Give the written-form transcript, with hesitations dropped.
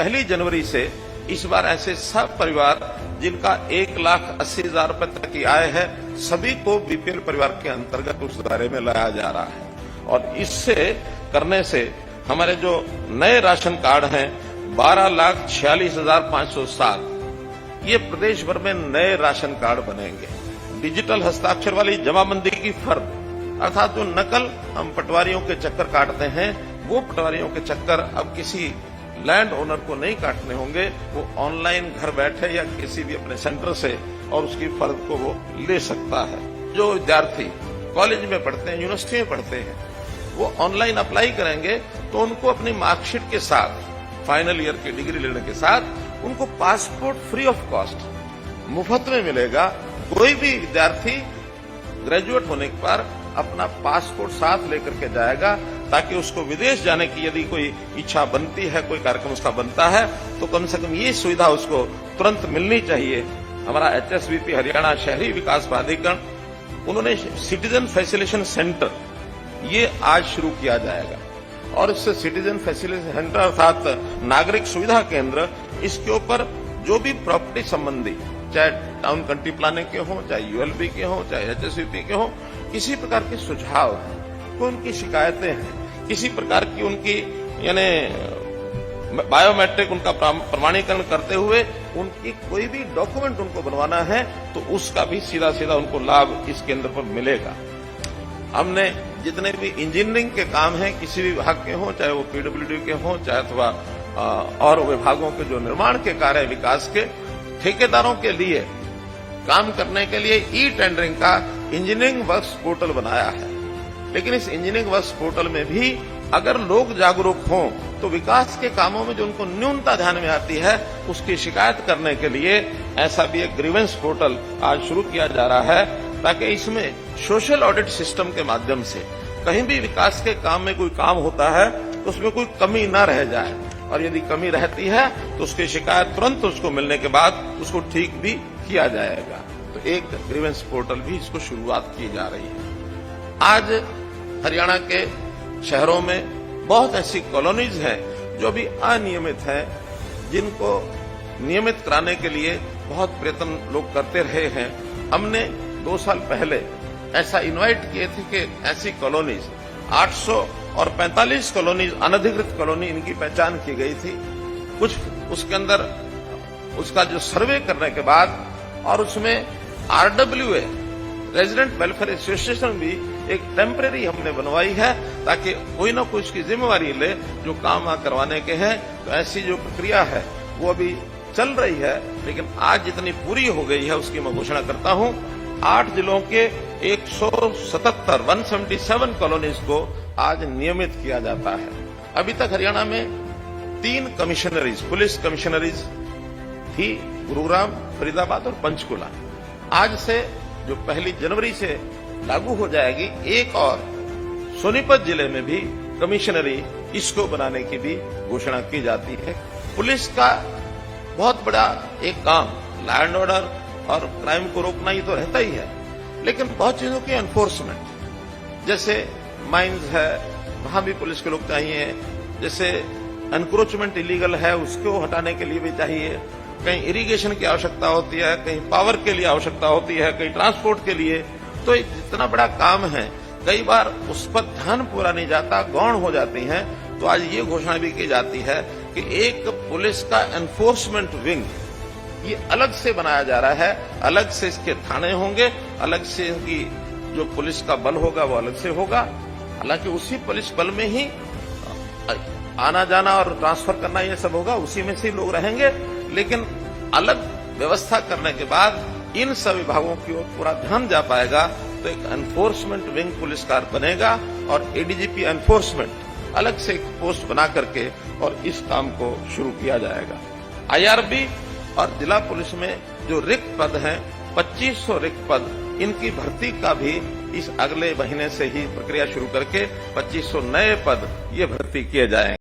1 जनवरी से इस बार ऐसे सब परिवार जिनका 1,80,000 रुपए तक की आय है, सभी को बीपीएल परिवार के अंतर्गत उस दायरे में लाया जा रहा है। और इससे करने से हमारे जो नए राशन कार्ड हैं 12,46,507, ये प्रदेश भर में नए राशन कार्ड बनेंगे। डिजिटल हस्ताक्षर वाली जमाबंदी की फर्द, अर्थात जो नकल हम पटवारियों के चक्कर काटते हैं, वो पटवारियों के चक्कर अब किसी लैंड ओनर को नहीं काटने होंगे। वो ऑनलाइन घर बैठे या किसी भी अपने सेंटर से और उसकी फर्द को वो ले सकता है। जो विद्यार्थी कॉलेज में पढ़ते हैं, यूनिवर्सिटी में पढ़ते हैं, वो ऑनलाइन अप्लाई करेंगे तो उनको अपनी मार्कशीट के साथ, फाइनल ईयर की डिग्री लेने के साथ, उनको पासपोर्ट फ्री ऑफ कॉस्ट मुफ्त में मिलेगा। कोई भी विद्यार्थी ग्रेजुएट होने पर अपना पासपोर्ट साथ लेकर के जाएगा, ताकि उसको विदेश जाने की यदि कोई इच्छा बनती है, कोई कार्यक्रम उसका बनता है, तो कम से कम ये सुविधा उसको तुरंत मिलनी चाहिए। हमारा HSVP हरियाणा शहरी विकास प्राधिकरण, उन्होंने सिटीजन फैसिलिटेशन सेंटर ये आज शुरू किया जाएगा। और इससे सिटीजन फैसिलिटेशन सेंटर अर्थात नागरिक सुविधा केंद्र, इसके ऊपर जो भी प्रॉपर्टी संबंधी, चाहे टाउन कंट्री प्लानिंग के हों, चाहे ULB के हों, चाहे HSVP के हों, किसी प्रकार के सुझाव हैं, कोई उनकी शिकायतें हैं, किसी प्रकार की उनकी यानी बायोमेट्रिक उनका प्रमाणीकरण करते हुए उनकी कोई भी डॉक्यूमेंट उनको बनवाना है, तो उसका भी सीधा सीधा उनको लाभ इस केंद्र पर मिलेगा। हमने जितने भी इंजीनियरिंग के काम हैं, किसी भी विभाग के हों, चाहे वो PWD के हों, चाहे अथवा और विभागों के जो निर्माण के कार्य विकास के, ठेकेदारों के लिए काम करने के लिए ई-टेंडरिंग का इंजीनियरिंग वर्क्स पोर्टल बनाया है। लेकिन इस इंजीनियरिंग वर्क्स पोर्टल में भी अगर लोग जागरूक हों तो विकास के कामों में जो उनको न्यूनता ध्यान में आती है, उसकी शिकायत करने के लिए ऐसा भी एक ग्रीवेंस पोर्टल आज शुरू किया जा रहा है, ताकि इसमें सोशल ऑडिट सिस्टम के माध्यम से कहीं भी विकास के काम में कोई काम होता है तो उसमें कोई कमी न रह जाए, और यदि कमी रहती है तो उसकी शिकायत तुरंत उसको मिलने के बाद उसको ठीक भी किया जाएगा। तो एक ग्रीवेंस पोर्टल भी इसको शुरुआत की जा रही है। आज हरियाणा के शहरों में बहुत ऐसी कॉलोनीज हैं जो भी अनियमित हैं, जिनको नियमित कराने के लिए बहुत प्रयत्न लोग करते रहे हैं। हमने 2 साल पहले ऐसा इनवाइट किए थे कि ऐसी कॉलोनीज 845 कॉलोनीज, अनधिकृत कॉलोनी, इनकी पहचान की गई थी। कुछ उसके अंदर उसका जो सर्वे करने के बाद और उसमें RWA रेजिडेंट वेलफेयर एसोसिएशन भी एक टेम्परेरी हमने बनवाई है, ताकि कोई ना कोई उसकी जिम्मेवारी ले जो काम करवाने के हैं। तो ऐसी जो प्रक्रिया है वो अभी चल रही है, लेकिन आज जितनी पूरी हो गई है उसकी मैं घोषणा करता हूं। 8 जिलों के 177 कॉलोनीज को आज नियमित किया जाता है। अभी तक हरियाणा में 3 कमिश्नरीज, पुलिस कमिश्नरीज थी, गुरुग्राम, फरीदाबाद और पंचकुला। आज से जो 1 जनवरी से लागू हो जाएगी, एक और सोनीपत जिले में भी कमिश्नरी इसको बनाने की भी घोषणा की जाती है। पुलिस का बहुत बड़ा एक काम लैंड ऑर्डर और क्राइम को रोकना ही तो रहता ही है, लेकिन बहुत चीजों की एनफोर्समेंट, जैसे माइंस है, वहां भी पुलिस के लोग चाहिए। जैसे एनक्रोचमेंट इलीगल है, उसको हटाने के लिए भी चाहिए। कहीं इरिगेशन की आवश्यकता होती है, कहीं पावर के लिए आवश्यकता होती है, कहीं ट्रांसपोर्ट के लिए। तो इतना बड़ा काम है, कई बार उस पर ध्यान पूरा नहीं जाता, गौण हो जाती हैं। तो आज ये घोषणा भी की जाती है कि एक पुलिस का एनफोर्समेंट विंग ये अलग से बनाया जा रहा है। अलग से इसके थाने होंगे, अलग से इनकी जो पुलिस का बल होगा वो अलग से होगा। हालांकि उसी पुलिस बल में ही आना जाना और ट्रांसफर करना ये सब होगा, उसी में से लोग रहेंगे, लेकिन अलग व्यवस्था करने के बाद इन सब विभागों की ओर पूरा ध्यान जा पाएगा। तो एक एनफोर्समेंट विंग पुलिस कार बनेगा और ADGP एनफोर्समेंट अलग से एक पोस्ट बना करके और इस काम को शुरू किया जाएगा। IRB और जिला पुलिस में जो रिक्त पद हैं, 2500 रिक्त पद, इनकी भर्ती का भी इस अगले महीने से ही प्रक्रिया शुरू करके 2500 नए पद ये भर्ती किए जाएंगे।